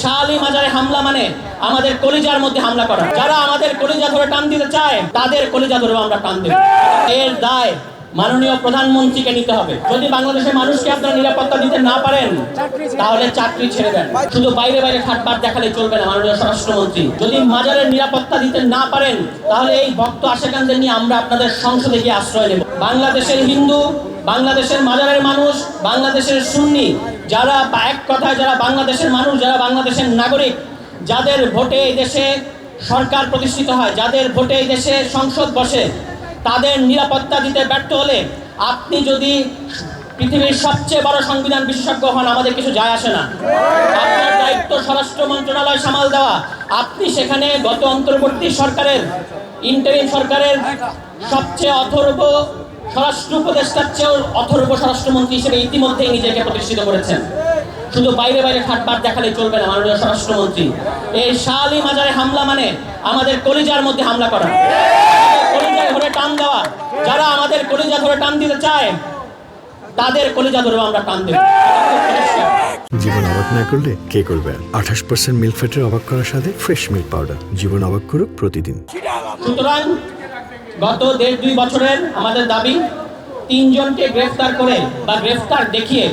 শালি মাজারে হামলা মানে আমাদের কলিজার মধ্যে হামলা করা। যারা আমাদের কলিজা ধরে টান দিতে চায় তাদের কলিজা ধরে আমরা টান দেব। এর দায় মাননীয় প্রধানমন্ত্রীকে নিতে হবে। যদি বাংলাদেশের মানুষকে আপনারা নিরাপত্তা দিতে না পারেন তাহলে চাকরি ছেড়ে দেন। শুধু বাইরে বাইরে ঠাটবাট দেখালে চলবে না। মাননীয় স্বরাষ্ট্রমন্ত্রী, যদি মাজারের নিরাপত্তা দিতে না পারেন তাহলে এই ভক্ত আশেকানদের নিয়ে আমরা আপনাদের সংসদে গিয়ে আশ্রয় নেব। বাংলাদেশের হিন্দু, বাংলাদেশের মাজারের মানুষ, বাংলাদেশের সুন্নি, যারা এক কথায় যারা বাংলাদেশের মানুষ, যারা বাংলাদেশের নাগরিক, যাদের ভোটে এই দেশে সরকার প্রতিষ্ঠিত হয়, যাদের ভোটে এই দেশে সংসদ বসে, তাদের নিরাপত্তা দিতে ব্যর্থ হলে আপনি যদি পৃথিবীর সবচেয়ে বড় সংবিধান বিশেষজ্ঞ হন, আমাদের কিছু যায় আসে না। আপনার দায়িত্ব স্বরাষ্ট্র মন্ত্রণালয় সামাল দেওয়া। আপনি সেখানে গত অন্তর্বর্তী সরকারের, ইন্টারিম সরকারের সবচেয়ে অথর্ব স্বরাষ্ট্র উপদেষ্টার চেয়েও অথর্ব স্বরাষ্ট্রমন্ত্রী হিসেবে ইতিমধ্যেই নিজেকে প্রতিষ্ঠিত করেছেন। শুধু বাইরে বাইরে ঠাটবাট দেখালে চলবে না। মাননীয় স্বরাষ্ট্রমন্ত্রী, এই শালি মাজারে হামলা মানে আমাদের কলিজার মধ্যে হামলা করা, কলিজায় ধরে টান দেওয়া। যারা আমাদের কলিজা ধরে টান দিতে চায় তাদের কলিজা ধরে আমরা টান দেব। জীবন অবাক না করলে কে করবে? 28% মিল্ক ফ্যাটের অবাক করার সাথে ফ্রেশ মিল্ক পাউডার। জীবন অবাক করুক প্রতিদিন। সুতরাং গত 1.5-2 বছরের আমাদের দাবি, 3 জনকে গ্রেফতার করে বা গ্রেফতার দেখিয়ে,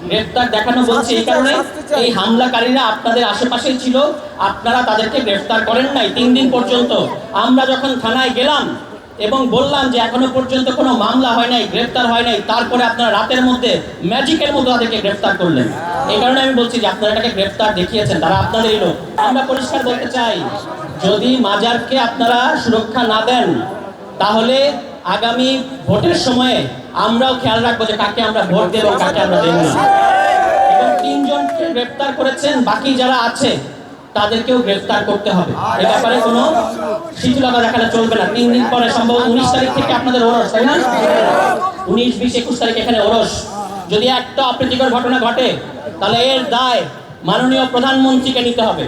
গ্রেফতার দেখানো বলছে এই কারণে, এই হামলাকারীরা আপনাদের আশেপাশেই ছিল, আপনারা তাদেরকে গ্রেফতার করেন নাই 3 দিন পর্যন্ত। আমরা যখন থানায় গেলাম এবং বললাম যে এখনো পর্যন্ত কোনো মামলা হয় নাই, গ্রেফতার হয় নাই, তারপরে আপনারা রাতের মধ্যে ম্যাজিকের মতো তাদেরকে গ্রেফতার করলেন। এই কারণে আমি বলছি যে আপনারা এটাকে গ্রেফতার দেখিয়েছেন, তারা আপনাদেরই লোক। আমরা পরিষ্কার বলতে চাই, যদি মাজারকে আপনারা সুরক্ষা না দেন তাহলে আগামী ভোটের সময়ে আমরাও খেয়াল রাখবো যে কাকে আমরা ভোট দেব, কাকে আমরা দেব না। এবং 3 জনকে গ্রেফতার করেছেন, বাকি যারা আছে তাদেরকেও গ্রেফতার করতে হবে। এ ব্যাপারে কোনো শিথিলতা দেখালে চলবে না। 3 দিন পরে সম্ভবত 19 তারিখ থেকে আপনাদের ওরস, তাই না? 19, 20, 21 তারিখ এখানে ওরস। যদি একটা অপ্রীতিকর ঘটনা ঘটে তাহলে এর দায় মাননীয় প্রধানমন্ত্রীকে নিতে হবে।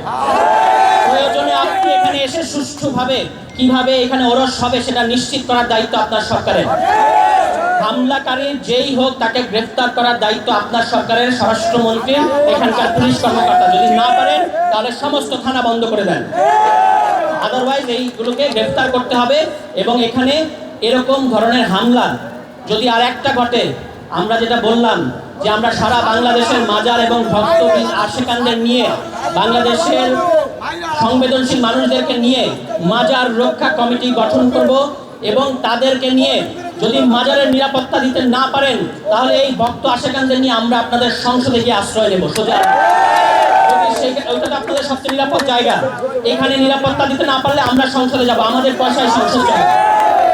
প্রয়োজনে আপনি এখানে এসে সুষ্ঠুভাবে কিভাবে এখানে ওরস হবে সেটা নিশ্চিত করার দায়িত্ব আপনার সরকারের। হামলাকারী যেই হোক তাকে গ্রেফতার করার দায়িত্ব আপনার সরকারের, স্বরাষ্ট্রমন্ত্রীর, এখানকার পুলিশ কর্মকর্তা। যদি না পারেন তাহলে সমস্ত থানা বন্ধ করে দেন। আদারওয়াইজ এইগুলোকে গ্রেফতার করতে হবে। এবং এখানে এরকম ধরনের হামলা যদি আর একটা ঘটে, আমরা যেটা বললাম যে আমরা সারা বাংলাদেশের মাজার এবং ভক্তবৃন্দ আশেকানদের নিয়ে, বাংলাদেশের সংবেদনশীল মানুষদেরকে নিয়ে মাজার রক্ষা কমিটি গঠন করব এবং তাদেরকে নিয়ে যদি মাজারের নিরাপত্তা দিতে না পারেন তাহলে এই ভক্ত আশেকানদের নিয়ে আমরা আপনাদের সংসদে গিয়ে আশ্রয় নেব। সোজা ওইটা তো আপনাদের সবচেয়ে নিরাপদ জায়গা। এখানে নিরাপত্তা দিতে না পারলে আমরা সংসদে যাব, আমাদের পয়সায় সংসদ যাবে।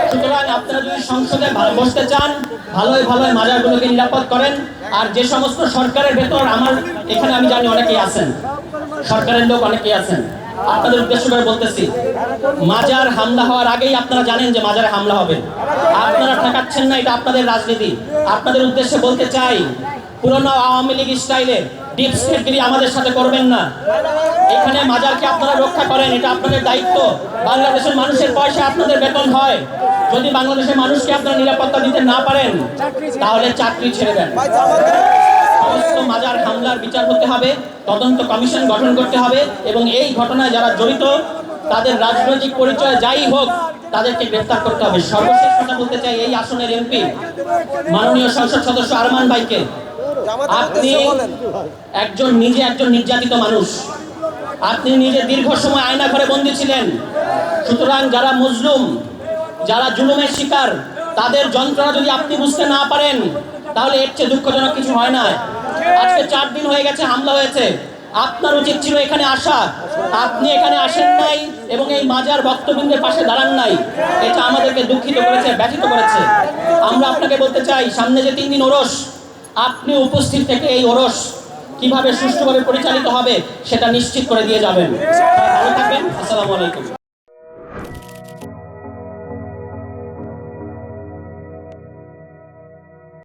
সুতরাং আপনারা যদি সংসদে বসতে চান, ভালোই ভালোই মাজারগুলোকে নিরাপদ করেন। আর যে সমস্ত সরকারের ভেতর, আমার এখানে আমি জানি অনেকেই আছেন, সরকারের লোক অনেকেই আছেন, আপনাদের উদ্দেশ্য করে বলতেছি, মাজার হামলা হওয়ার আগেই আপনারা জানেন যে মাজারে হামলা হবে। আপনারা ঠেকাচ্ছেন না, এটা আপনাদের রাজনীতি। আপনাদের উদ্দেশ্যে বলতে চাই, পুরনো আওয়ামী লীগ স্টাইলে ডিপ স্টেটগিরি আমাদের সাথে করবেন না। এখানে মাজারকে আপনারা রক্ষা করেন, এটা আপনাদের দায়িত্ব। বাংলাদেশের মানুষের পয়সা আপনাদের বেতন হয়। যদি বাংলাদেশের মানুষকে আপনারা নিরাপত্তা দিতে না পারেন তাহলে চাকরি ছেড়ে দেন। সমস্ত মাজার হামলার বিচার করতে হবে, তদন্ত কমিশন গঠন করতে হবে এবং এই ঘটনায় যারা জড়িত তাদের রাজনৈতিক পরিচয় যাই হোক তাদেরকে গ্রেফতার করতে হবে। সর্বশেষ কথা বলতে চাই, এই আসনের এমপি মাননীয় সংসদ সদস্য আরমান ভাইকে, আপনি নিজে একজন নির্যাতিত মানুষ, আপনি নিজে দীর্ঘ সময় আয়না ঘরে বন্দী ছিলেন। সুতরাং যারা মজলুম, যারা জুলুমের শিকার, তাদের যন্ত্রণা যদি আপনি বুঝতে না পারেন তাহলে এর চেয়ে দুঃখজনক কিছু হয় না। আজকে 4 দিন হয়ে গেছে হামলা হয়েছে, আপনার উচিত ছিল এখানে আসা। আপনি এখানে আসেন নাই এবং এই মাজার ভক্তবৃন্দের পাশে দাঁড়ান নাই। এটা আমাদেরকে দুঃখিত করেছে, ব্যথিত করেছে। আমরা আপনাকে বলতে চাই, সামনে যে 3 দিন ওরস, আপনি উপস্থিত থেকে এই ওরস কিভাবে সুষ্ঠুভাবে পরিচালিত হবে সেটা নিশ্চিত করে দিয়ে যাবেন। ভালো থাকবেন। আসসালামু আলাইকুম।